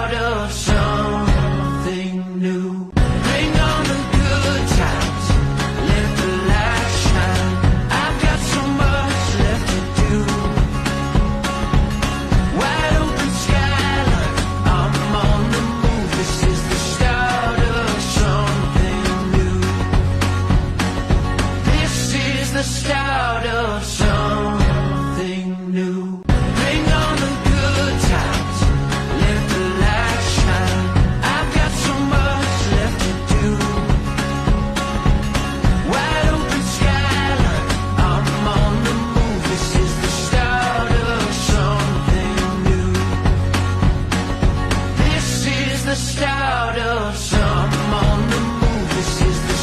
start of something new. Bring on the good times, let the light shine. I've got so much left to do. Wide open skyline, I'm on the move. This is the start of something new. This is the start of something new. Bring on the good times, let the light shine. I've got so much left to do. Wide open skyline, I'm on the move. This is the start of something new. This is the start of some. I'm on the move. This is the